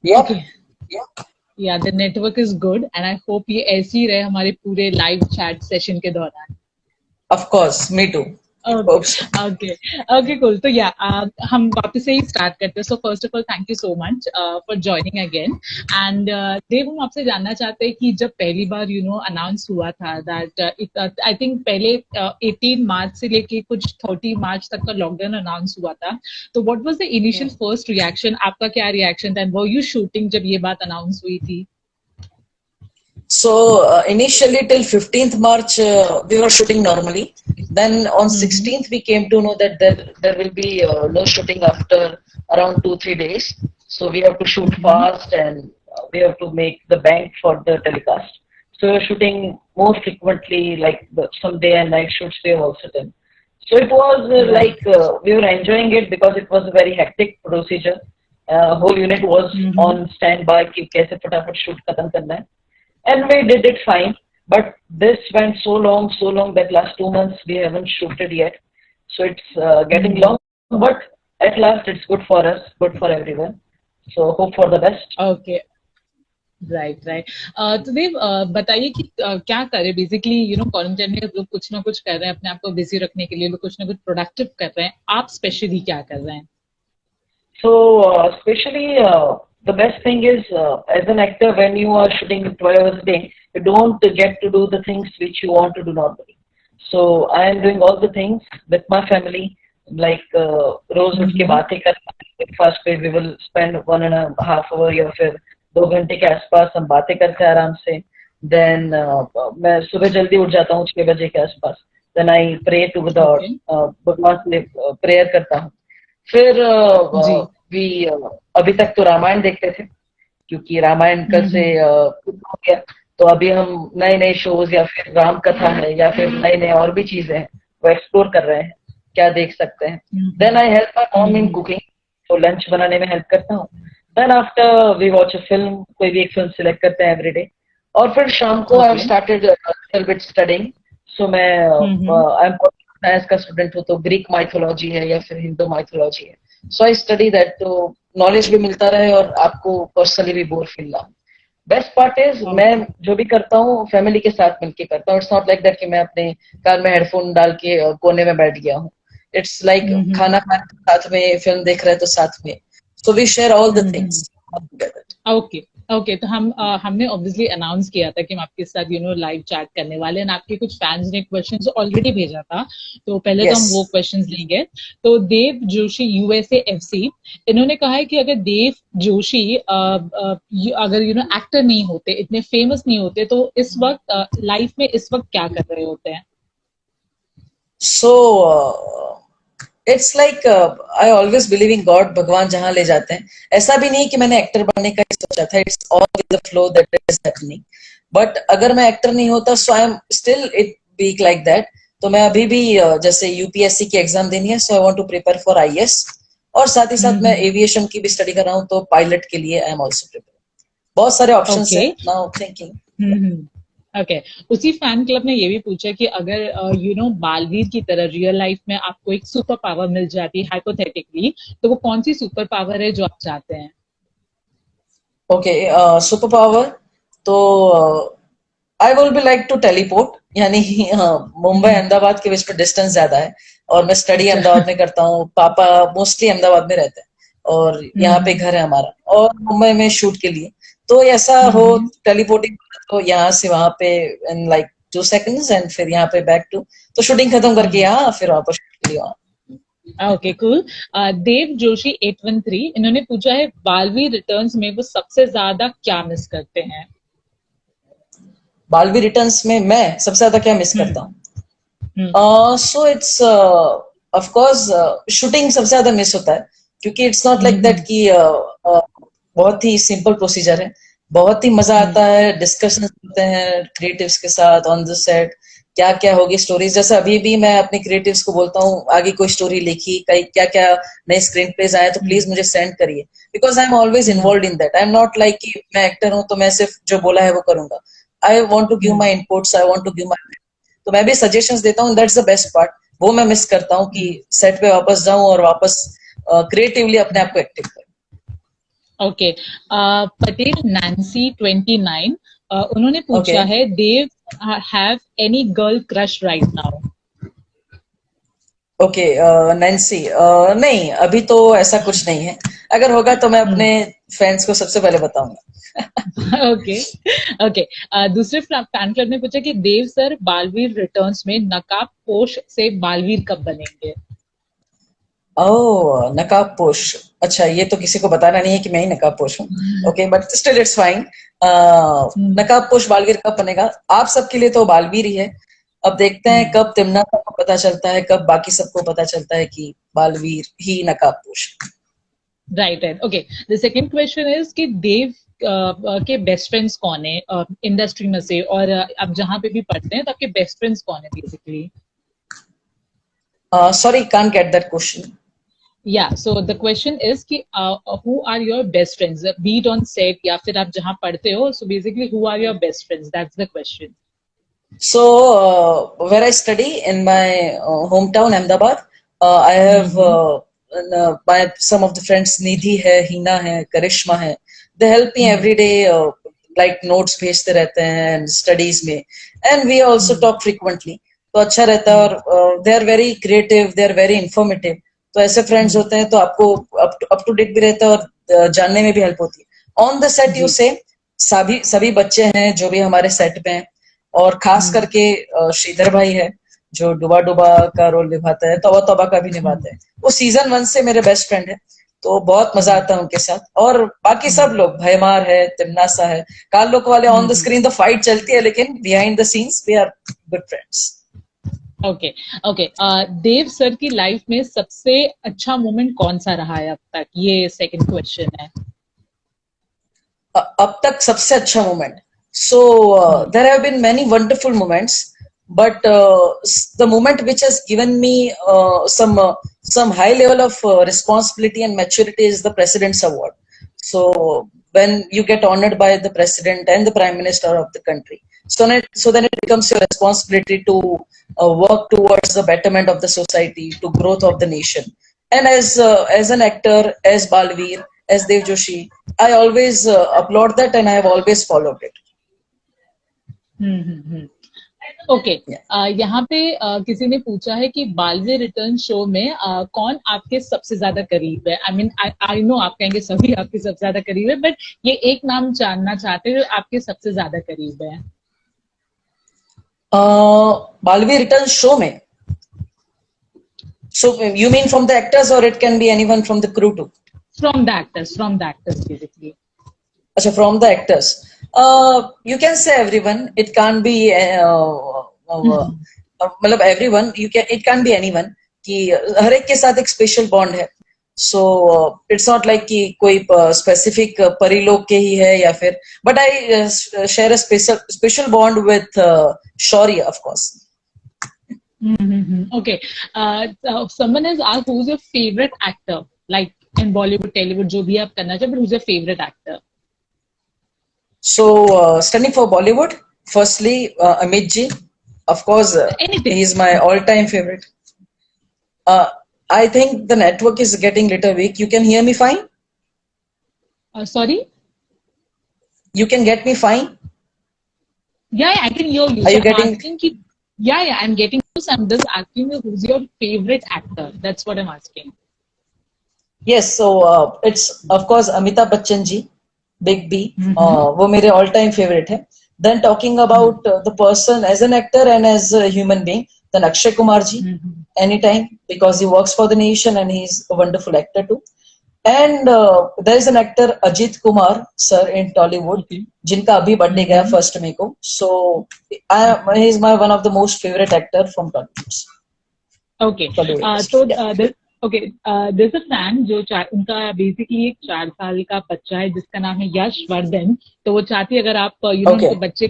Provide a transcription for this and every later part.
Yep. Okay. Yeah, the network is good and I hope ये ऐसे ही रहे हमारे पूरे live chat session के दौरान. Of course, me too. Okay Hope so. Okay okay cool तो या हम वापस से ही स्टार्ट करते हैं so first of all thank you so much for joining again and Dev हम आपसे जानना चाहते हैं कि जब पहली बार अनाउंस हुआ था दैट आई थिंक पहले 18 मार्च से लेके कुछ 30 मार्च तक का लॉकडाउन अनाउंस हुआ था तो what was the initial first reaction आपका क्या रिएक्शन था एंड वर यू शूटिंग जब ये बात अनाउंस हुई थी So initially till 15th March we were shooting normally. Then on 16th we came to know that there will be no shooting after around 2-3 days. So we have to shoot fast and we have to make the bank for the telecast. So we're shooting more frequently, like some day and night shoots we have also done. So it was we were enjoying it because it was a very hectic procedure. Whole unit was on standby कि कैसे फटाफट shoot खत्म करना है. And we did it fine, but this went so long that last 2 months we haven't shooted yet. So it's getting long, but at last it's good for us, good for everyone. So hope for the best. Okay right right तो देव बताइए कि क्या करें basically quarantine में लोग कुछ ना कुछ कर रहे हैं अपने आप को बिजी रखने के लिए लोग कुछ ना कुछ प्रोडक्टिव कर रहे हैं आप स्पेशली क्या कर रहे हैं So especially the best thing is as an actor when you are shooting 12 hours a day, you don't get to do the things which you want to do normally. So I am doing all the things with my family, like रोज उठ के बातें करना. Breakfast पे we will spend 1.5 hours या फिर 2 घंटे के आसपास हम बातें करते हैं आराम से. Then मैं सुबह जल्दी उठ जाता हूँ 6 बजे के आसपास. Then I pray to the भगवान से प्रेयर करता हूँ. फिर अभी तक तो रामायण देखते थे क्योंकि रामायण कल से हो गया तो अभी हम नए नए शोज या फिर राम कथा है या फिर नए नए और भी चीजें हैं वो एक्सप्लोर कर रहे हैं क्या देख सकते हैं. Then I help my mom in cooking तो लंच बनाने में हेल्प करता हूँ. Then after we watch a film कोई भी एक फिल्म सिलेक्ट करते हैं एवरीडे और फिर शाम को I have started little bit studying. So मैं आई एम साइंस का स्टूडेंट हूँ तो ग्रीक माइथोलॉजी है या फिर हिंदू माइथोलॉजी है. सो आई स्टडी दैट तो नॉलेज भी मिलता रहे और आपको पर्सनली भी बोर फील ना. बेस्ट पार्ट इज मैं जो भी करता हूँ फैमिली के साथ मिलके करता हूँ. इट्स नॉट लाइक दैट कि मैं अपने कार में हेडफोन डाल के कोने में बैठ गया हूँ. इट्स लाइक खाना खाने के साथ में फिल्म देख रहे हैं तो साथ में. So we share all the things. Okay okay तो हमने ऑब्वियसली अनाउंस किया था कि हम आपके साथ लाइव चैट करने वाले हैं आपके कुछ फैंस ने क्वेश्चंस ऑलरेडी भेजा था तो पहले तो हम वो क्वेश्चंस लेंगे. तो देव जोशी यूएसए एफसी इन्होंने कहा है कि अगर देव जोशी अगर एक्टर नहीं होते इतने फेमस नहीं होते तो इस वक्त लाइफ में इस वक्त क्या कर रहे होते हैं. So it's like I always believe in God. भगवान जहां ले जाते हैं. ऐसा भी नहीं कि मैंने एक्टर बनने का सोचा था. It's all the flow that is happening. But अगर मैं एक्टर नहीं होता so I am still it week like that. तो मैं अभी भी जैसे यूपीएससी की एग्जाम देनी है so I want to prepare for IAS और साथ ही साथ मैं एविएशन की भी स्टडी कर रहा हूँ तो पायलट के लिए आई एम आल्सो प्रिपेयर. बहुत सारे ऑप्शंस हैं. Now thinking. ओके उसी फैन क्लब ने ये भी पूछा कि अगर बालवीर की तरह रियल लाइफ में आपको एक सुपर पावर मिल जाती है हाइपोथेटिकली तो वो कौन सी सुपर पावर है जो आप चाहते हैं. ओके सुपर पावर तो I will be like to teleport. यानी मुंबई अहमदाबाद के बीच में डिस्टेंस ज्यादा है और मैं स्टडी अहमदाबाद में करता हूँ. पापा मोस्टली अहमदाबाद में रहते हैं और यहाँ पे घर है हमारा और मुंबई में शूट के लिए. तो ऐसा हो टेलीपोर्टिंग तो यहाँ से वहां पे इन लाइक 2 seconds एंड फिर यहाँ पे बैक टू तो शूटिंग खत्म करके यहाँ फिर वापस शूट के लिए वहाँ. Okay cool. देव जोशी 813 इन्होंने पूछा है बालवीर रिटर्न्स में वो सबसे ज्यादा क्या मिस करते हैं. बालवीर रिटर्न्स में मैं सबसे ज्यादा क्या मिस करता हूँ. So it's of course shooting सबसे ज्यादा मिस होता है क्योंकि इट्स नॉट लाइक दैट कि बहुत ही सिंपल प्रोसीजर है. बहुत ही मजा आता है. डिस्कशन होते हैं क्रिएटिव्स के साथ ऑन द सेट. क्या क्या होगी स्टोरीज. जैसे अभी भी मैं अपने क्रिएटिव्स को बोलता हूँ आगे कोई स्टोरी लिखी क्या क्या नए स्क्रीन प्लेज आए तो प्लीज मुझे सेंड करिए because I am always involve in that. I am not like कि मैं एक्टर हूँ तो मैं सिर्फ जो बोला है वो करूंगा. I want to give my inputs. I want to give my तो मैं भी सजेशंस देता हूँ. That's the best part. वो मैं मिस करता हूँ कि सेट पे वापस जाऊं और वापस क्रिएटिवली अपने आप को एक्टिव करूं. ओके, पटेल नैन्सी 29, उन्होंने पूछा है, Dev have any girl crush right now? Okay, Nancy, नहीं, अभी तो ऐसा कुछ नहीं है। अगर होगा तो मैं अपने फैंस को सबसे पहले बताऊंगा। ओके ओके, दूसरे फैन क्लब ने पूछा कि देव सर बालवीर रिटर्न्स में नकाब पोश से बालवीर कब बनेंगे? ओह, नकाब पोश। अच्छा, ये तो किसी को बताना नहीं है कि मैं ही नकाब पोश हूँ। Okay, but still it's fine. नकाब पोश बालवीर कब बनेगा? आप सबके लिए तो बालवीर ही है। अब देखते हैं कब तिमना को पता चलता है, कब बाकी सबको पता चलता है कि बालवीर ही नकाब पोश। Right right, okay. The second question is कि देव के बेस्ट फ्रेंड्स कौन है इंडस्ट्री में से, और आप जहां पे भी पढ़ते हैं तो आपके बेस्ट फ्रेंड्स कौन है basically? Sorry, can't get that question. Yeah so the question is कि who are your best friends, be it on set या फिर आप जहां पढ़ते हो, so basically who are your best friends, that's the question. So, where I study in my hometown, Ahmedabad, I have my some of the friends, Nidhi hai, Hina hai, Karishma hai. They help me every day, like notes भेजते रहते हैं studies में, and we also talk frequently. तो अच्छा रहता है, और they are very creative, they are very informative. तो ऐसे friends होते हैं तो आपको up to date भी रहता है, और जानने में भी help होती है। On the set you say, सभी बच्चे हैं जो भी हमारे सेट पे हैं, और खास करके श्रीधर भाई है जो डुबा डुबा का रोल निभाता है, तौबा तौबा का भी निभाता है। वो सीजन 1 से मेरे बेस्ट फ्रेंड है, तो बहुत मजा आता है उनके साथ। और बाकी सब लोग, भयमार है, तिमनासा है, कालोक वाले, ऑन द स्क्रीन तो फाइट चलती है, लेकिन behind the scenes we are good friends. Okay okay, Dev sir की लाइफ में सबसे अच्छा मोमेंट कौन सा रहा है अब तक? ये सेकंड क्वेश्चन है। अब तक सबसे अच्छा moment, so there have been many wonderful moments, but the moment which has given me some high level of responsibility and maturity is the President's Award. So when you get honored by the President and the Prime Minister of the country, so then it becomes your responsibility to work towards the betterment of the society, to growth of the nation. And as an actor, as Balveer, as Dev Joshi, I always applaud that, and I have always followed it. Okay, यहाँ पे किसी ने पूछा है कि Baalveer return show में कौन आपके सबसे ज्यादा करीब है? आई मीन आई नो आप कहेंगे सभी आपके सबसे ज्यादा करीब है, बट ये एक नाम जानना चाहते हैं जो आपके सबसे ज्यादा करीब है। बालवीर रिटर्न शो में, so you mean from the actors, or it can be anyone from the crew too? From the actors basically. Acha, from the actors, you can say everyone. It can't be मतलब everyone. It can't be anyone. कि हर एक के साथ एक special bond है, so it's not like कि कोई specific परिलोक के ही है या फिर, but I share a special bond with Shaurya, of course. Okay, someone has asked who's your favorite actor, like in Bollywood, Tollywood, जो भी आप करना चाहे, but who's your favorite actor? So, standing for Bollywood, firstly, Amit ji, of course, he is my all-time favorite. I think the network is getting little weak. You can hear me fine? Sorry? You can get me fine? Yeah, I can hear you. Are you getting? Yeah, I'm getting you. So I'm just asking you who's your favorite actor. That's what I'm asking. Yes, so it's of course Amitabh Bachchan ji, Big B. वो मेरे all time favorite है. Then talking about the person as an actor and as a human being, then Akshay Kumar ji, anytime, because he works for the nation and he's a wonderful actor too. And there is an actor Ajit Kumar sir in Tollywood, जिनका अभी birthday गया 1 May को. So he is one of the most favorite actor from Tollywood. Okay. So okay, there's a fan जो उनका basically एक 4 साल का बच्चा है जिसका नाम है यश वर्धन. तो वो चाहती है अगर आप उनका बच्चे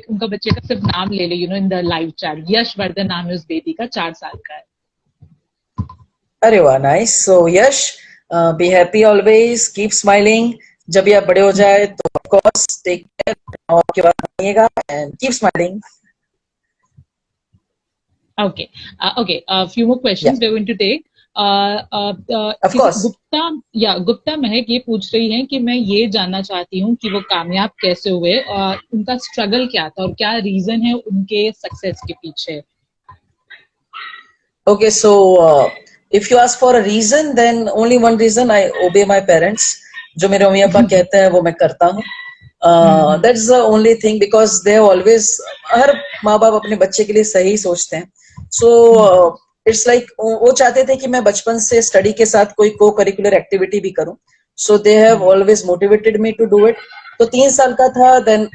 का सिर्फ नाम ले ले इन द लाइव चैट. यश वर्धन नाम है उस बेबी का, 4 साल का है. अरे वाह, nice. So Yash, be happy always, keep smiling. जब भी आप बड़े हो जाए तो ऑफ कोर्स टेक केयर और के बाद आइएगा, and keep smiling. Okay, few more questions we're going to take. Of course. Gupta महक ये पूछ रही हैं कि मैं ये जानना चाहती हूँ कि वो कामयाब कैसे हुए और उनका स्ट्रगल क्या था और क्या रीजन है उनके सक्सेस के पीछे. Okay, so if you ask for a reason, then only one reason: I obey my parents. जो मेरे मम्मी पापा कहते हैं वो मैं करता हूँ. That's the only thing, because they always, हर माँ बाप अपने बच्चे के लिए सही सोचते हैं. So it's like वो चाहते थे कि मैं बचपन से स्टडी के साथ कोई को करिकुलर एक्टिविटी भी करूं. So they have always motivated me to do it. तो 3 साल का था, then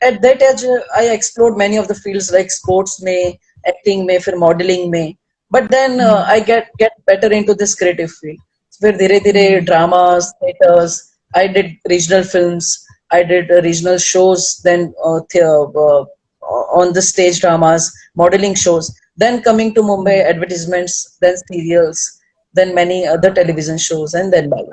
at that age I explored many of the fields like sports में, acting में, फिर modeling में. But then I get better into this creative field. फिर धीरे धीरे dramas, theaters, I did regional films, I did regional shows, then on the stage dramas, modeling shows, then coming to Mumbai, advertisements, then serials, then many other television shows, and then Bollywood.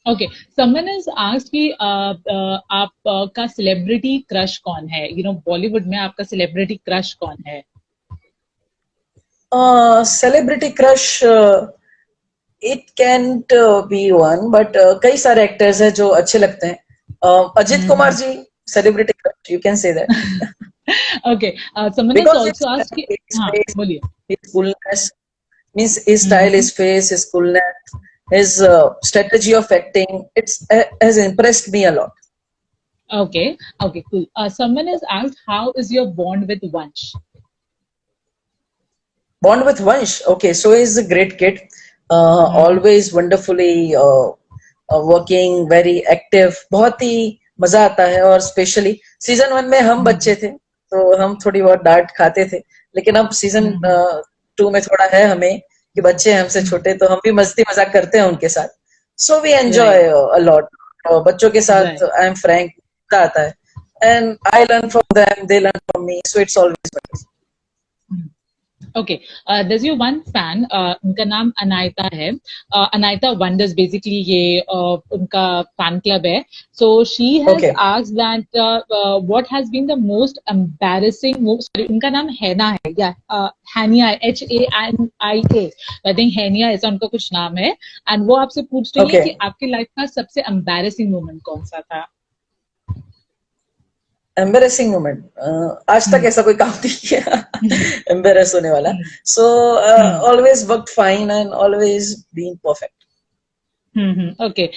Okay, someone has asked कि आपका celebrity crush कौन है? You know, Bollywood में आपका celebrity crush कौन है? Celebrity crush, it can't be one, but कई सारे actors हैं जो अच्छे लगते हैं. Ajit Kumar ji, celebrity crush, you can say that. Okay, someone has also asked कि बोलिए. His coolness, means his style, his face, his coolness, his strategy of acting, has impressed me a lot. Okay, cool. Someone has asked, how is your bond with Vansh? Bond with Vansh, okay, so he's a great kid, always wonderfully working, very active. बहुत ही मजा आता है. और specially season 1 में हम बच्चे थे तो हम थोड़ी बहुत डांट खाते थे, लेकिन अब सीजन 2 में थोड़ा है हमें कि बच्चे हमसे छोटे तो हम भी मस्ती मजाक करते हैं उनके साथ. So we enjoy a lot. बच्चों के साथ आई एम फ्रैंक, मजा आता है. And I learn from them, they learn from me, so it's always better. Okay, there's your one fan, उनका नाम अनायता है. अनायता वंडर्स बेसिकली ये उनका फैन क्लब है. So she has asked that what has been the most embarrassing, sorry, उनका नाम हैना है या हानिया, HANIA, I think हैनिया ऐसा उनका कुछ नाम है. एंड वो आपसे पूछ रही है कि आपकी लाइफ का सबसे एम्बैरेसिंग मोमेंट कौन सा था? एम्बेरेसिंग मोमेंट, आज तक ऐसा कोई काम नहीं किया एम्बेरेस होने वाला. So always worked fine and always being perfect. Okay.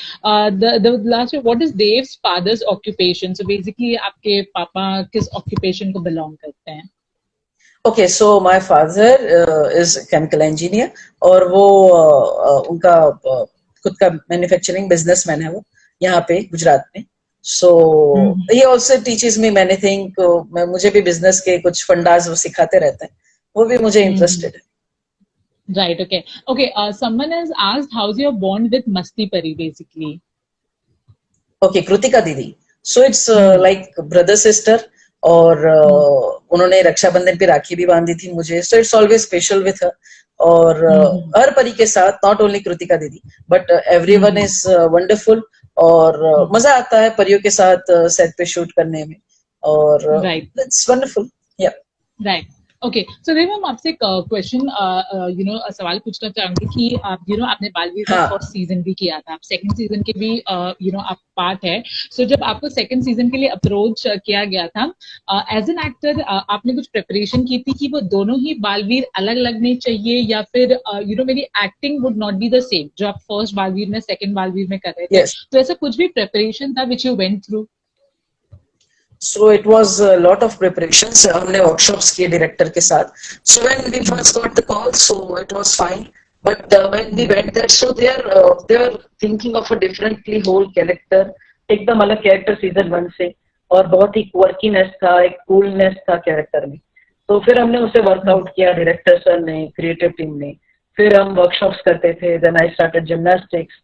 The last one, what is Dev's father's occupation? So basically, आपके पापा किस occupation को belong करते हैं? Okay, so my father is chemical engineer और वो उनका खुद का मैन्युफैक्चरिंग बिजनेसमैन है वो यहाँ पे गुजरात में. So he also teaches me many things. मुझे भी बिजनेस के कुछ फंडास वो सिखाते रहते हैं, वो भी मुझे इंटरेस्टेड है. Right. Okay. Someone has asked, how's your bond with Masti Pari basically? Okay, Kritika दीदी. So it's like brother sister. और उन्होंने रक्षाबंधन पे राखी भी बांधी थी मुझे. So it's always special with her. और हर परी के साथ, not only कृतिका दीदी, but everyone is wonderful. और मजा आता है परियों के साथ सेट पे शूट करने में. और इट्स वंडरफुल. या राइट. ओके, सो देव हम आपसे क्वेश्चन सवाल पूछना चाहूंगी कि आप आपने बालवीर का फर्स्ट सीजन भी किया था, आप सेकंड सीजन के भी आप पार्ट है. सो जब आपको सेकंड सीजन के लिए अप्रोच किया गया था, एज एन एक्टर आपने कुछ प्रिपरेशन की थी कि वो दोनों ही बालवीर अलग लगने चाहिए या फिर मेरी acting would not be the same जो आप फर्स्ट बालवीर में सेकंड बालवीर में कर रहे थे? तो ऐसा कुछ भी प्रिपरेशन था which you went through? So it was a lot of preparations. हमने workshops किए director के साथ. So when we first got the call, so it was fine. But when we went there, so they are thinking of a differently whole character. एकदम अलग character season 1 से, और बहुत ही quirkiness था, एक coolness था character में. तो फिर हमने उसे workout किया director sir ने, creative team ने. फिर हम workshops करते थे. Then I started gymnastics.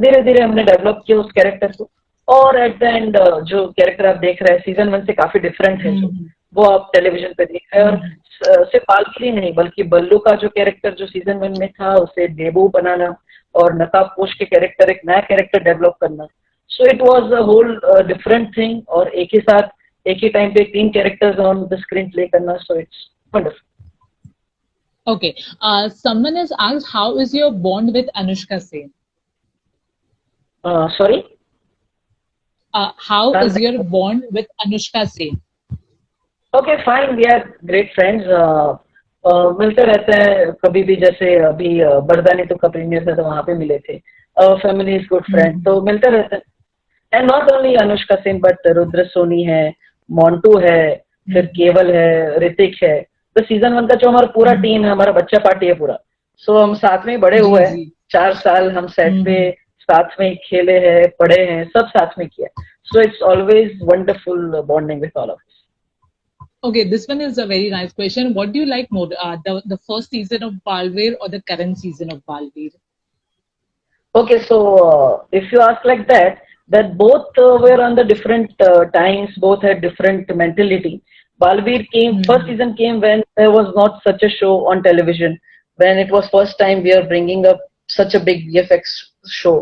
धीरे धीरे हमने develop किया उस character को. और एट द एंड जो कैरेक्टर आप देख रहे हैं सीजन 1 से काफी डिफरेंट है, वो आप टेलीविजन पे देख रहे हैं. और सिर्फ बालकी नहीं बल्कि बल्लू का जो कैरेक्टर जो सीजन 1 में था उसे देबू बनाना और नकाब पोश के कैरेक्टर एक नया कैरेक्टर डेवलप करना. So it was a whole different thing. और एक ही साथ एक ही टाइम पे 3 characters on the screen play करना. So it's wonderful. Okay. Someone has asked, how is your bond with Anushka Sen? Sorry. How is your bond with Anushka Sen? Okay, fine. We are great friends. मिलते रहते हैं कभी भी, जैसे अभी बरदानी तो का प्रीमियर था तो वहाँ पे मिले थे. फैमिली इज गुड फ्रेंड, तो मिलते रहते हैं. And not only Anushka Singh but Rudra Soni है, मोंटू है, फिर केवल है, ऋतिक है. तो सीजन 1 का जो हमारा पूरा टीम है, हमारा बच्चा पार्टी है पूरा. सो हम साथ में बड़े हुए हैं. 4 साल हम सेट पे साथ में खेले हैं, पढ़े हैं, सब साथ में किया. सो it's always wonderful bonding with all of. Okay, this one is a very nice question. What do you like more, the first season of Balveer or the current season of Balveer? Okay, so if you ask like that both were on the different times, both had different mentality. Balveer came, first season came when there was not such a show on television, when it was first time we are bringing up such a big VFX show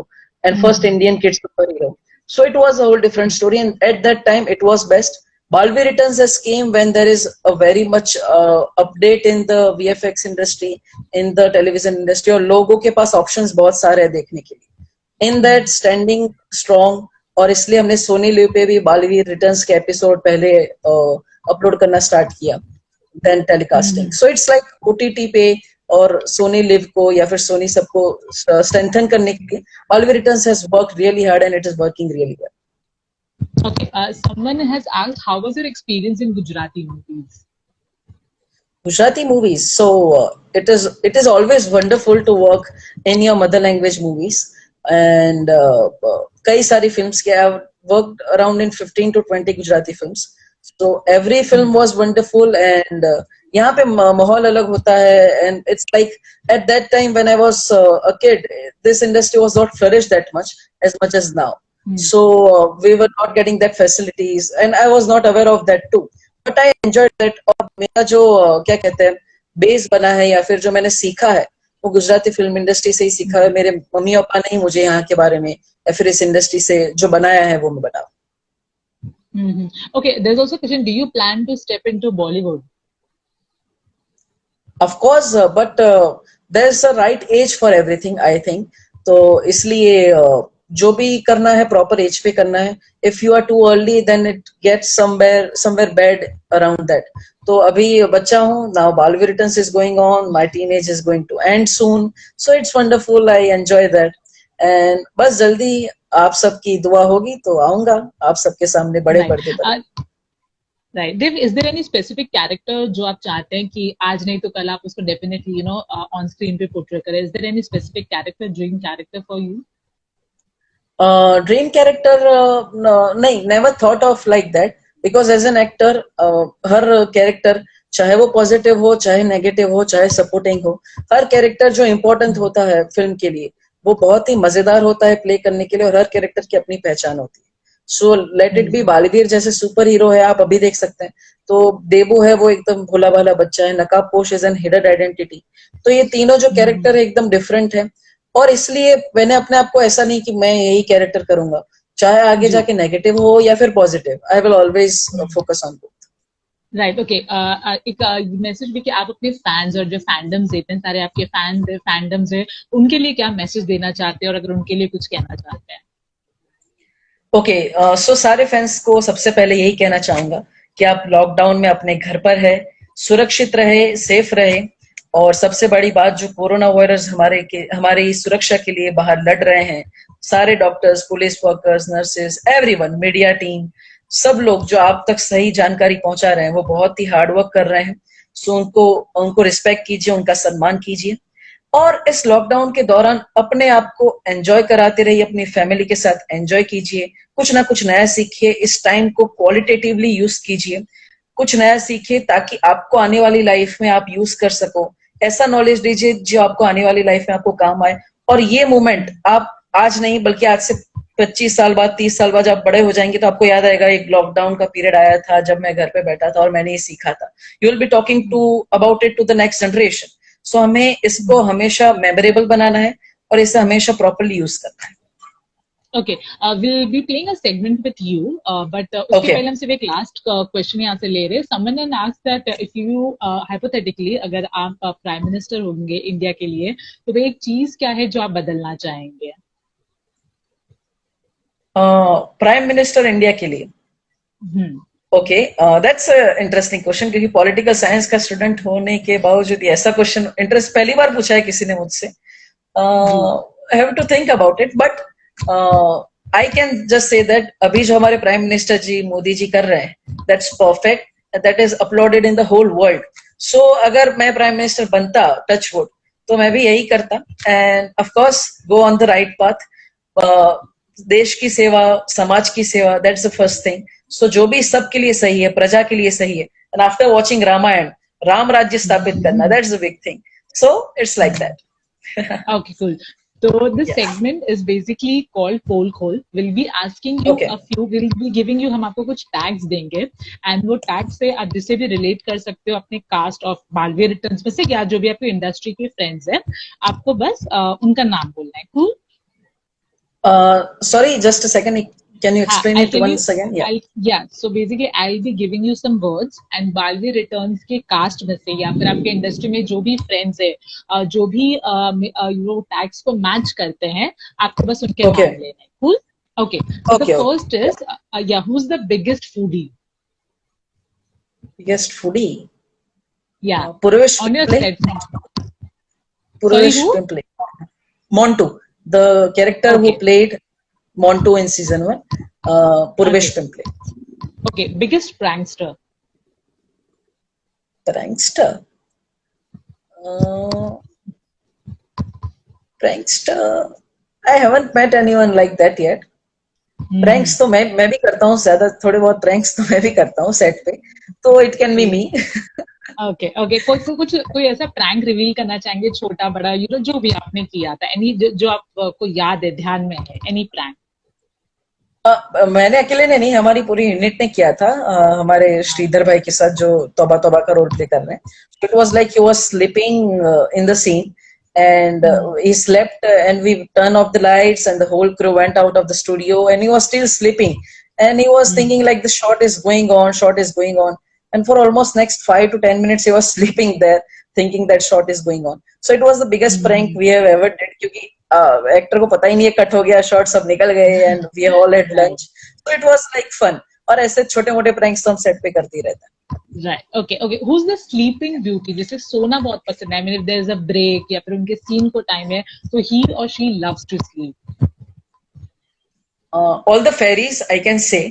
and first Indian kid superhero. So it was a whole different story, and at that time it was best. Balveer Returns has came when there is a very much update in the VFX industry, in the television industry, और लोगों के पास options बहुत सारे हैं देखने के लिए. In that standing strong, और इसलिए हमने सोनी लिव पे भी Balveer Returns के एपिसोड पहले अपलोड करना स्टार्ट किया, then telecasting. So it's like OTT पे और सोनी लिव को या फिर सोनी सबको strengthen करने के लिए Balveer Returns has worked really hard and it is working really well. Okay, someone has asked, how was your experience in Gujarati movies? Gujarati movies. So it is always wonderful to work in your mother language movies, and kai sari films ke I have worked around in 15 to 20 Gujarati films. So every film was wonderful, and यहाँ पे माहौल अलग होता है, and it's like at that time when I was a kid, this industry was not flourished that much as now. So we were not getting that facilities, and I was not aware of that too. But I enjoyed that. और मेरा जो क्या कहते हैं base बना है या फिर जो मैंने सीखा है वो गुजराती फिल्म इंडस्ट्री से ही सीखा है. मेरे मम्मी पापा ने ही मुझे यहाँ के बारे में या फिर इस इंडस्ट्री से जो बनाया है वो मैं बना. Okay, there's also a question. Do you plan to step into Bollywood? Of course, but there's a right age for everything, I think. तो इसलिए जो भी करना है प्रॉपर एज पे करना है. If you are too early then it gets somewhere bad around that. तो अभी बच्चा हूँ. Now Baalveer returns is going on, my teenage is going to end soon, so it's wonderful. I enjoy that, and बस जल्दी आप सबकी दुआ होगी तो आऊंगा आप सबके सामने बड़े पर्दे पर. Right. Dev, is there any specific character जो आप चाहते हैं कि आज नहीं तो कल आप उसको definitely on screen पे portray करें? Is there any specific character, dream character for you? Dream character, नहीं, never thought of like that, because as an actor her character चाहे वो positive हो, चाहे negative हो, चाहे supporting हो, हर character जो important होता है फिल्म के लिए वो बहुत ही मजेदार होता है प्ले करने के लिए, और हर character की अपनी पहचान होती है. So let it be Baalveer जैसे सुपर हीरो है, आप अभी देख सकते हैं. तो देबू है वो एकदम भोला भाला बच्चा है. नकाब पोश इज एन हिडन आइडेंटिटी. तो ये तीनों जो कैरेक्टर है एकदम डिफरेंट है, और इसलिए मैंने अपने आप को ऐसा नहीं कि मैं यही कैरेक्टर करूंगा, चाहे आगे जाके नेगेटिव हो या फिर positive. I will always focus on both. Right. Okay, एक मैसेज भी कि आप अपने फैंस और जो फैंडम्स देते हैं, सारे आपके फैंस है, फैंडम्स है, उनके लिए क्या मैसेज देना चाहते हैं, और अगर उनके लिए कुछ कहना चाहते हैं? ओके, सो सारे फैंस को सबसे पहले यही कहना चाहूंगा कि आप लॉकडाउन में अपने घर पर है, सुरक्षित रहे, सेफ रहे, और सबसे बड़ी बात जो कोरोना वायरस हमारी सुरक्षा के लिए बाहर लड़ रहे हैं सारे doctors, police workers, nurses, everyone, media team, सब लोग जो आप तक सही जानकारी पहुंचा रहे हैं वो बहुत ही हार्ड वर्क कर रहे हैं. सो उनको रिस्पेक्ट कीजिए, उनका सम्मान कीजिए, और इस लॉकडाउन के दौरान अपने आप को एंजॉय कराते रहिए, अपनी फैमिली के साथ एंजॉय कीजिए, कुछ ना कुछ नया सीखिए, इस टाइम को क्वालिटेटिवली यूज कीजिए, कुछ नया सीखिए ताकि आपको आने वाली लाइफ में आप यूज कर सको. ऐसा नॉलेज दीजिए जो आपको आने वाली लाइफ में आपको काम आए. और ये मोमेंट आप आज नहीं बल्कि आज से 25 साल बाद, 30 साल बाद जब बड़े हो जाएंगे तो आपको याद आएगा एक लॉकडाउन का पीरियड आया था जब मैं घर पे बैठा था और मैंने ये सीखा था. You will be talking about it to the next generation. So हमें इसको हमेशा मेमोरेबल बनाना है और इसे हमेशा प्रॉपर्ली यूज करना है. Okay, we'll be playing a segment with you, but उसके Okay. पहले हम सिर्फ एक लास्ट क्वेश्चन यहाँ से ले रहे हैं. Someone had asked that if you hypothetically अगर आप प्राइम मिनिस्टर होंगे इंडिया के लिए, तो वो एक चीज क्या है जो आप बदलना चाहेंगे? प्राइम मिनिस्टर इंडिया के लिए? ओके, दैट्स इंटरेस्टिंग क्वेश्चन, क्योंकि पॉलिटिकल साइंस का स्टूडेंट होने के बावजूद ऐसा क्वेश्चन इंटरेस्ट पहली बार पूछा है किसी ने मुझसे. I have to think about it, but I can just say that अभी जो हमारे प्राइम मिनिस्टर जी मोदी जी कर रहे हैं, that's perfect, that is uploaded in the whole world. So अगर मैं प्राइम मिनिस्टर बनता, टच वुड, तो मैं भी यही करता, and of course go on the right path. देश की सेवा, समाज की सेवा, that's the first thing. So जो भी सबके लिए सही है, प्रजा के लिए सही है. And after watching Ramayan, Ram राज्य स्थापित करना, that's the big thing. So it's like that. Okay, cool. So this segment is basically called Poll Call. We'll be asking you Okay. a few. We'll be giving you, हम आपको कुछ tags देंगे, and वो tags से आप जिससे भी relate कर सकते हो अपने cast of मालवीय returns में से, या जो भी आपके industry के friends हैं, आपको बस उनका नाम बोलना है. Cool? Sorry, just a second. Can you explain I'll it tell once you, again? Yeah. Yeah. So basically, I'll be giving you some words, and Malviya returns के cast में से या फिर आपके industry में जो भी friends है, जो भी वो tags को match करते हैं, आपको बस उनके Okay. नाम लेना है. Cool? Okay. So Okay, the first is who's the biggest foodie? Biggest foodie? Yeah. Purvesh On your Pimple. set. Purvesh who? Pimple. Montu, the character who Okay. played Montu in season 1. Purvesh Pimple. Okay. Biggest prankster. Prankster. Prankster. I haven't met anyone like that yet. Pranks तो मैं भी करता हूँ, ज्यादा थोड़े बहुत pranks तो मैं भी करता हूँ सेट पे, तो it can be me. Okay. Okay. कोई ऐसा प्रैंक रिवील करना चाहेंगे, छोटा बड़ा, जो भी आपने किया था, एनी जो आपको याद है, ध्यान में है, एनी प्रैंक? मैंने अकेले ने नहीं, हमारी पूरी यूनिट ने किया था, हमारे श्रीधर भाई के साथ जो तौबा तौबा का रोल प्ले कर रहे हैं. It was like he was sleeping in the scene, and he slept, and we turned off the lights and the whole crew went out of the studio, and he was still sleeping, and he was thinking like the shot is going on, and for almost next 5 to 10 minutes he was sleeping there thinking that shot is going on. So it was the biggest prank we have ever did, क्योंकि actor को पता ही नहीं है cut हो गया, shot सब निकल गए, and we all had lunch, so it was like fun. और ऐसे छोटे मोटे प्रैंक्स तो हम सेट पे करते ही रहते हैं. Right. Okay. Okay. Who's the sleeping beauty? जैसे सोना बहुत पसंद है. I mean, if there is a break या फिर उनके सीन को टाइम है, तो he or she loves to sleep. All the fairies, I can say.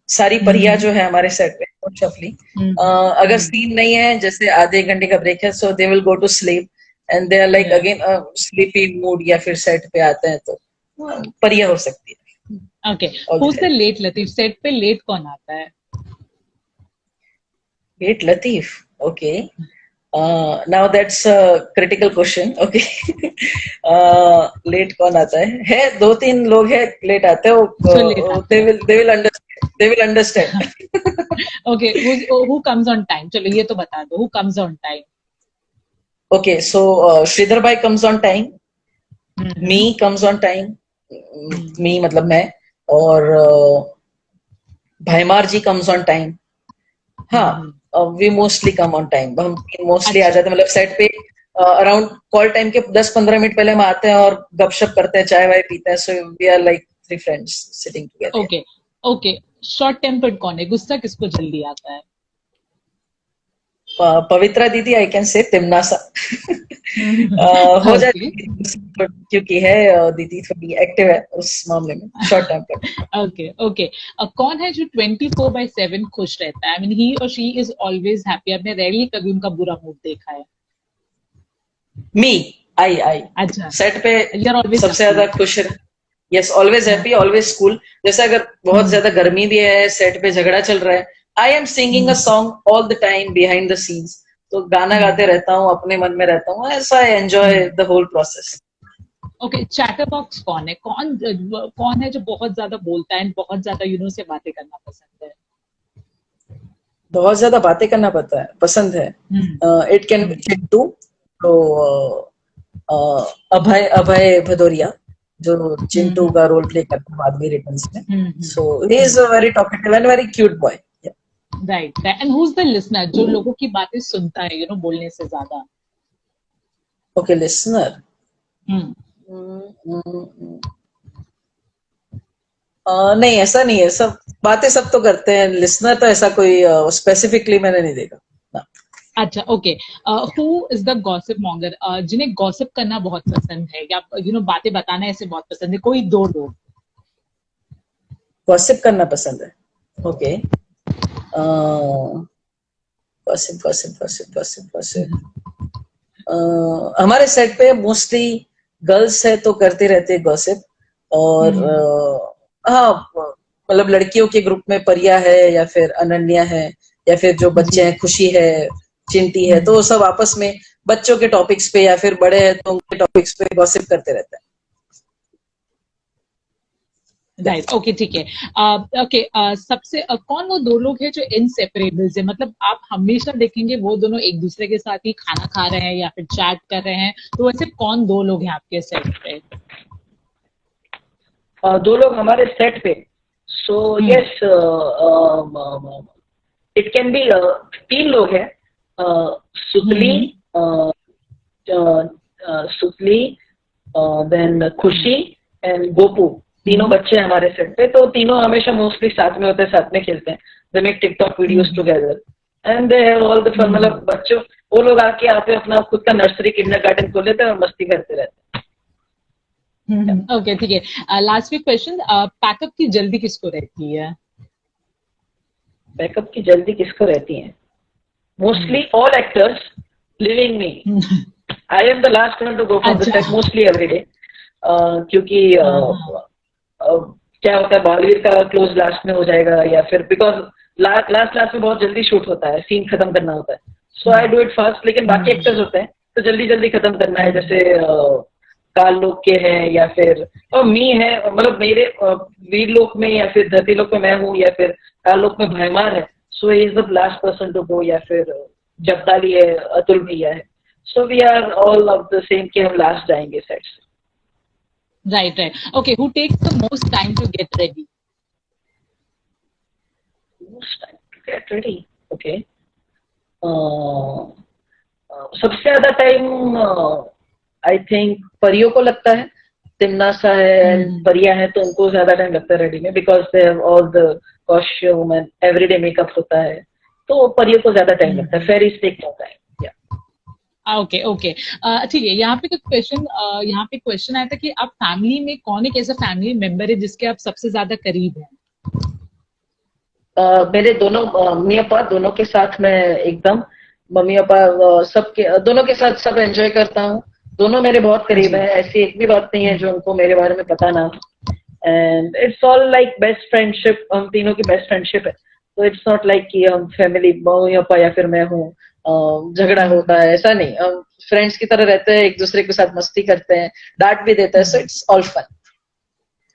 सारी परियां जो है हमारे सेट पे, शफली, अगर सीन नहीं है, जैसे आधे घंटे का ब्रेक है, so they will go to sleep and they are like again sleepy mood, या फिर सेट पे आते हैं तो परियां हो सकती है. Okay. Who's the late Latif? Set पे लेट कौन आता है? Late Latif. Okay. Now that's a critical question. Okay. Late कौन आता है? 2-3 लोग हैं लेट आते हैं. They will understand. Okay. Who comes on time? चलो ये तो बता दो. Who comes on time? Okay. So Sridhar bhai comes on time. Me comes on time. Me मतलब मैं, और भाईमार जी comes on time. हाँ. We mostly come on time. हम मोस्टली आ जाते हैं, मतलब सेट पे अराउंड कॉल टाइम के 10-15 मिनट पहले हम आते हैं और गपशप करते हैं, चाय वाय पीते हैं. So we are like 3 friends sitting together. Okay. Okay. Short tempered कौन है? गुस्सा किसको जल्दी आता है? पवित्रा दीदी, आई कैन से तिमनासा. हो जाती है क्योंकि है दीदी थोड़ी एक्टिव है उस मामले में, शॉर्ट टेम्पर्ड. ओके. ओके. कौन है जो 24/7 खुश रहता है? आई मीन ही और शी इज ऑलवेज हैप्पी. आपने रेयरली कभी उनका बुरा मूड देखा है? मी. आई अच्छा. सेट पे सबसे ज्यादा खुश है. Yes, always happy, always cool. जैसे अगर बहुत ज्यादा गर्मी भी है, सेट पे झगड़ा चल रहा है, I am singing a song all the time behind the scenes. तो गाना गाते रहता हूँ, अपने मन में रहता हूँ, ऐसा I enjoy the whole process. Okay. Chatterbox कौन है? कौन है जो बहुत ज्यादा बोलता है, बहुत ज्यादा से बातें करना पसंद है? बहुत ज्यादा बातें करना पसंद है. इट कैन बी चिट्टू, तो अभय भदौरिया, जो चिंटू का रोल प्ले करता है माधवी रिटर्न्स में. So he is a very talkative and very cute boy. Yeah. Right. And who's the listener जो लोगों की बातें सुनता है, बोलने से ज्यादा? Okay, listener. नहीं, ऐसा नहीं है. सब बातें सब तो करते हैं. लिसनर तो ऐसा कोई स्पेसिफिकली मैंने नहीं देखा. अच्छा, okay. Who is the gossip monger? जिन्हें गॉसिप करना बहुत पसंद है या बातें बताना ऐसे बहुत पसंद है, कोई दो लोग? गॉसिप करना पसंद है. Okay. Gossip gossip gossip gossip gossip. हमारे सेट पे मोस्टली गर्ल्स है तो करते रहते हैं गॉसिप. और हाँ, मतलब लड़कियों के ग्रुप में परिया है या फिर अनन्या है या फिर जो बच्चे हैं खुशी है, चिंटी है, तो सब आपस में बच्चों के टॉपिक्स पे या फिर बड़े हैं तो उनके टॉपिक्स पे गॉसिप करते रहते हैं. राइट, ओके, ठीक है. ओके, सबसे कौन वो दो लोग हैं जो इनसेपरेबल्स है, मतलब आप हमेशा देखेंगे वो दोनों एक दूसरे के साथ ही खाना खा रहे हैं या फिर चैट कर रहे हैं, तो वैसे कौन दो लोग हैं आपके सेट पे? दो लोग हमारे सेट पे. So yes, it can be 3 लोग हैं. सुतली, देन खुशी एंड गोपू. तीनों बच्चे हैं हमारे सेट पे, तो तीनों हमेशा मोस्टली साथ में होते हैं, साथ में खेलते हैं. They make TikTok videos together and they have all the fun. मतलब बच्चों वो लोग आके यहाँ पे अपना खुद का नर्सरी किंडरगार्टन खोल लेते हैं और मस्ती करते रहते हैं. ओके, ठीक है. लास्ट वीक क्वेश्चन, पैकअप की जल्दी किसको रहती है? बैकअप की जल्दी किसको रहती है? Mostly all actors leaving me. I am the last one to go for the set mostly every day. क्योंकि क्या होता है, बालवीर का क्लोज लास्ट में हो जाएगा या फिर बिकॉज लास्ट में बहुत जल्दी शूट होता है, सीन खत्म करना होता है. So I do it fast. लेकिन बाकी एक्टर्स होते हैं तो जल्दी जल्दी खत्म करना है. जैसे काल लोक के हैं या फिर मी है, मतलब मेरे वीर लोक में या फिर धरती लोक में मैं हूँ या फिर काल लोक में भयमार है. So is the last person to go. या फिर जबदाली है, अतुल भैया है. So we are all of the same कि हम लास्ट जाएंगे सेट से. Right. Okay, who takes the most time to get ready? Most time to get ready. Okay. सबसे ज्यादा टाइम आई थिंक परियों को लगता है. तिमनासा है, परिया है, तो उनको ज्यादा टाइम लगता है रेडी में, because they have all the costume and everyday makeup होता है, तो परियों को ज्यादा टाइम लगता है. फेरीज टेक होता है. ओके. ठीक है. यहाँ पे क्वेश्चन आया था कि आप फैमिली में कौन एक ऐसा फैमिली मेंबर है जिसके आप सबसे ज्यादा करीब हैं? मेरे दोनों मम्मी पापा दोनों के साथ मैं एकदम, मम्मी पापा सबके दोनों के साथ सब एंजॉय करता हूँ. दोनों मेरे बहुत करीब है. ऐसी एक भी बात नहीं है जो उनको मेरे बारे में पता ना. And it's all like best friendship. हम तीनों की बेस्ट फ्रेंडशिप है. तो इट्स नॉट लाइक कि हम फैमिली मम्मी पापा या फिर मैं हूँ झगड़ा होता है, ऐसा नहीं. हम फ्रेंड्स की तरह रहते हैं, एक दूसरे के साथ मस्ती करते हैं, डांट भी देते हैं. So it's all fun.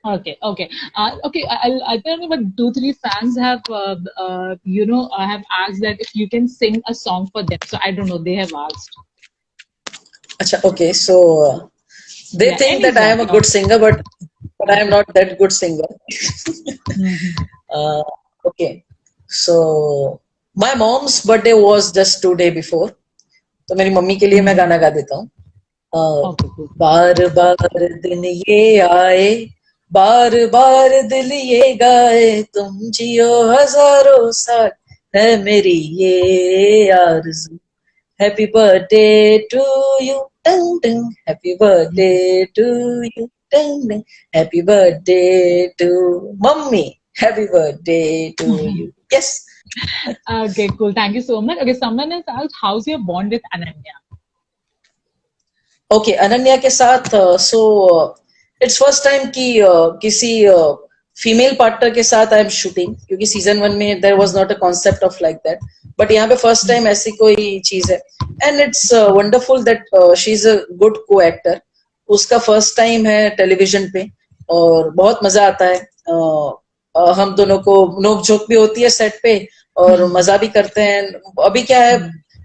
Okay. I don't know, but 2-3 fans have, have asked that if you can sing a song for them. So I don't know. They have asked. Acha, okay. So they think that I am a good singer, but I am not that good singer. Okay. So my mom's birthday was just 2 days before. तो मेरी mummy के लिए मैं गाना गा देता हूँ. बार बार दिन ये आए, बार बार दिल ये गाए, तुम जियो हजारों साल, है मेरी ये आरज़ू. हैप्पी बर्थडे टू यू, टंग टंग. हैप्पी बर्थडे टू यू, टंग टंग. Happy birthday to mummy. Happy birthday to you. Yes. Okay, cool. Thank you so much. Okay, someone has asked, how's your bond with Ananya? Okay, Ananya के साथ it's first time कि किसी female partner के साथ I am shooting, क्योंकि season 1 में there was not a concept of like that, but यहाँ पे फर्स्ट टाइम ऐसी कोई चीज है. And it's wonderful that she is a good co actor. उसका फर्स्ट टाइम है टेलीविजन पे और बहुत मजा आता है. हम दोनों को नोक झोंक भी होती है सेट पे और मजा भी करते हैं. अभी क्या है,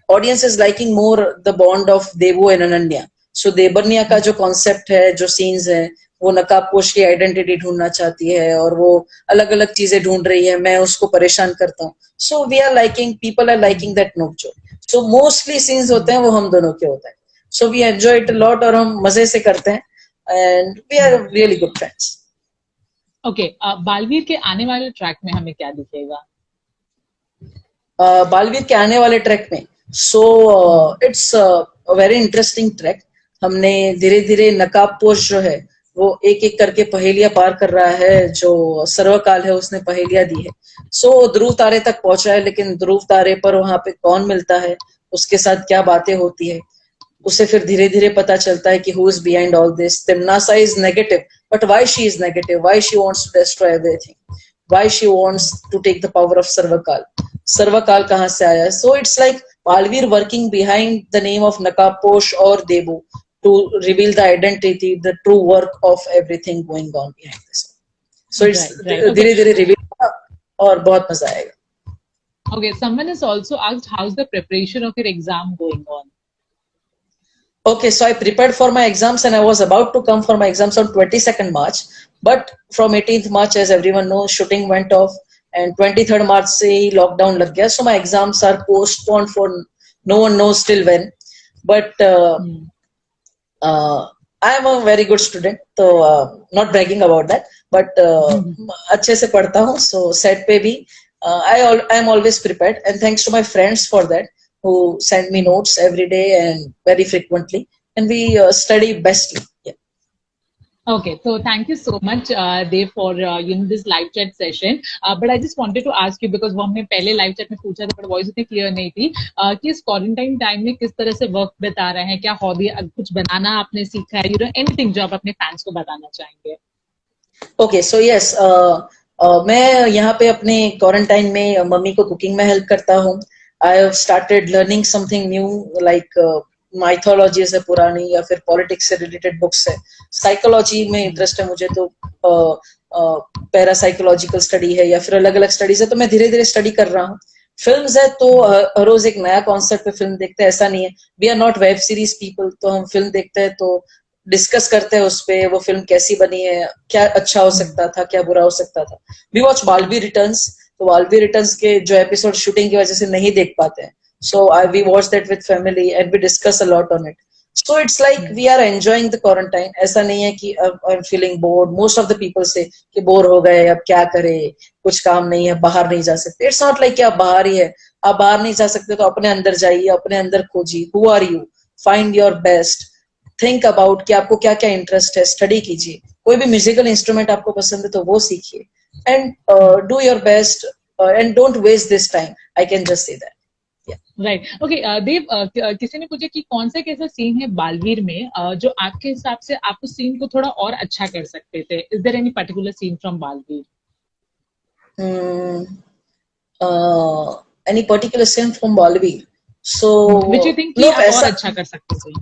audience is liking more the bond of Devu and Ananya. So Devanya का जो कॉन्सेप्ट है, जो सीन्स है, वो नकाबपोश की आइडेंटिटी ढूंढना चाहती है और वो अलग अलग चीजें ढूंढ रही है, मैं उसको परेशान करता हूँ. So we are liking, people are liking that नोकझोंक. सो मोस्टली सीन्स होते हैं वो हम दोनों के होते हैं. So we enjoy it a lot और हम मजे से करते हैं and we are really good friends. Okay, Baalveer के आने वाले ट्रैक में हमें क्या दिखेगा? बालवीर के आने वाले ट्रैक में so it's very interesting track. हमने धीरे धीरे नकाबपोश जो है वो एक एक करके पहेलियां पार कर रहा है. जो सर्वकाल है उसने पहेलियां दी है. सो ध्रुव तारे तक पहुंचा है, लेकिन ध्रुव तारे पर वहां पे कौन मिलता है, उसके साथ क्या बातें होती है, उसे फिर धीरे धीरे पता चलता है कि who is behind all this. Timnasa is negative, but why she is negative, why she wants to destroy everything, why she wants to take the power of Sarvakaal. Sarvakaal कहाँ से आया? So it's like Baalveer working behind the name of Nakabposh और Debu to reveal the identity, the true work of everything going on behind this. So it's धीरे धीरे reveal होगा और बहुत मजा आएगा. Okay, someone has also asked how's the preparation of your exam going on? Okay, so I prepared for my exams and I was about to come for my exams on 22nd March, but from 18th March, as everyone knows, shooting went off and 23rd March से ही lockdown लग गया. So my exams are postponed for no one knows till when. But I am a very good student, so not bragging about that, but अच्छे से पढ़ता हूँ. So set पे भी I am always prepared, and thanks to my friends for that, who send me notes every day and very frequently, and we study bestly. Yeah. Okay, so thank you so much, Dev, for this live chat session. But I just wanted to ask you, because वो हमने पहले live chat में पूछा था, but voice उतनी clear नहीं थी, कि इस quarantine time में किस तरह से वक्त बिता रहे हैं, क्या हॉबी, कुछ बनाना आपने सीखा है, anything जो आप अपने fans को बताना चाहेंगे? Okay, so yes, मैं यहाँ पे अपने क्वारंटाइन में मम्मी को कुकिंग में हेल्प करता हूँ. I have started learning something new, like mythologies है पुरानी, या फिर पॉलिटिक्स से रिलेटेड बुक्स है. साइकोलॉजी में इंटरेस्ट है मुझे, तो पैरासाइकोलॉजिकल स्टडी है या फिर अलग अलग स्टडीज है, तो मैं धीरे धीरे स्टडी कर रहा हूँ. फिल्म्स है तो हर रोज एक नया कॉन्सेप्ट पे फिल्म देखते हैं, ऐसा नहीं है. We are not web series people, तो हम फिल्म देखते हैं तो डिस्कस करते हैं उस पे, वो फिल्म कैसी बनी है, क्या अच्छा हो सकता था, क्या बुरा हो सकता था. वी वॉच बालवीर रिटर्न्स, तो बालवीर रिटर्न्स के जो एपिसोड शूटिंग की वजह से नहीं देख पाते हैं, so we watch that with family and we discuss a lot on it. So it's like we are enjoying the quarantine. ऐसा नहीं है कि I'm feeling bored. Most of the people say कि बोर हो गए, अब क्या करें, कुछ काम नहीं है, बाहर नहीं जा सकते. It's not like कि आप बाहर ही है, आप बाहर नहीं जा सकते तो अपने अंदर जाइए, अपने अंदर खोजिए. Who are you? Find your best. Think about कि आपको क्या क्या इंटरेस्ट है, स्टडी कीजिए. कोई भी म्यूजिकल इंस्ट्रूमेंट आपको पसंद है तो वो सीखिए. And do your best and don't waste this time. I can just say that. Right. Okay Dev, किसी ने पूछा कि कौन सा कैसा सीन है बालवीर में जो आपके हिसाब से आप उस सीन को थोड़ा और अच्छा कर सकते थे? Is there any particular scene from Baalveer? Any particular scene from Baalveer, so which you think कि आप और अच्छा कर सकते थे?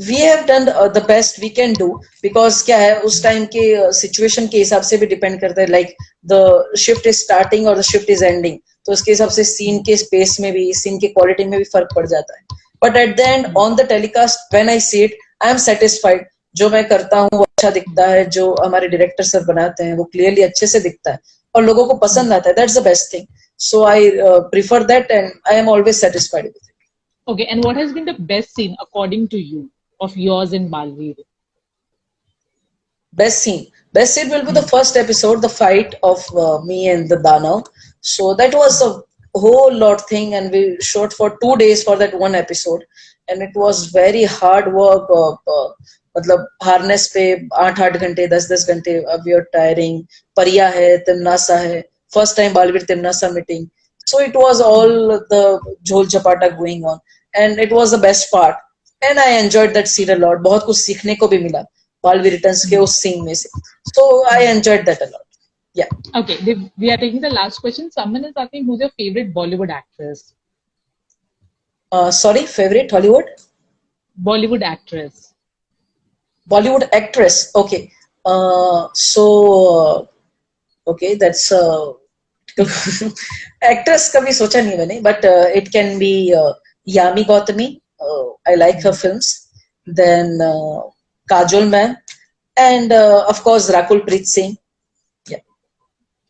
we have done the best we can do, because क्या है उस टाइम के सिचुएशन के हिसाब से भी डिपेंड करता है. Like the shift is starting और द शिफ्ट इज एंडिंग, तो उसके हिसाब से सीन के स्पेस में भी, सीन के क्वालिटी में भी फर्क पड़ जाता है. But at the end on the telecast when I see it, I am satisfied. जो मैं करता हूँ वो अच्छा दिखता है, जो हमारे डायरेक्टर सर बनाते हैं वो क्लियरली अच्छे से दिखता है और लोगों को पसंद आता है. That's the best thing. So I prefer that and I am always satisfied with it. Okay, and what has been the best scene according to you of yours in Balveer? Best scene will be the first episode, the fight of me and the Danav. So that was a whole lot thing, and we shot for 2 days for that one episode, and it was very hard work. मतलब harness पे 8 घंटे 10 घंटे, we are tiring. परिया है, तिमनासा है, first time Balveer तिमनासा meeting. So it was all the jhol chapata going on, and it was the best part, and I enjoyed that scene a lot. बहुत कुछ सीखने को भी मिला Balveer Returns के उस scene में से. So I enjoyed that a lot. Yeah. Okay, we are taking the last question. Someone is asking who's your favorite Bollywood actress? Sorry, favorite Hollywood? Bollywood actress. Bollywood actress. Okay. Okay, that's actress कभी सोचा नहीं मैंने, but it can be Yami Gautami. I like her films. Then Kajol ma'am, and of course Rakul Preet Singh.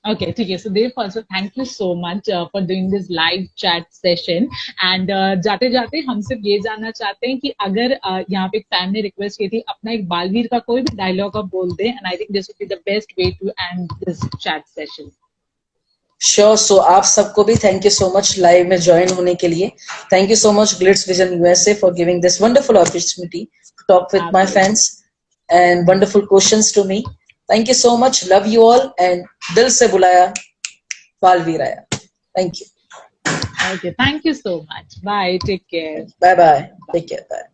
Okay, ठीक है. So Dev, also thank you so much for doing this live chat session. And जाते जाते हम सिर्फ ये जानना चाहते हैं कि अगर यहाँ पे एक फैन ने रिक्वेस्ट की थी अपना एक बालवीर का कोई भी डायलॉग आप बोल दें, and I think this would be the best way to end this chat session. Sure. So आप सबको भी thank you so much live में join होने के लिए. Thank you so much Glitz Vision USA for giving this wonderful opportunity to talk with my fans and wonderful questions to me. Thank you so much. Love you all and दिल से बुलाया बालवीर आया. Thank you. Okay, thank you so much. Bye. Take care. Bye bye. Take care. Bye.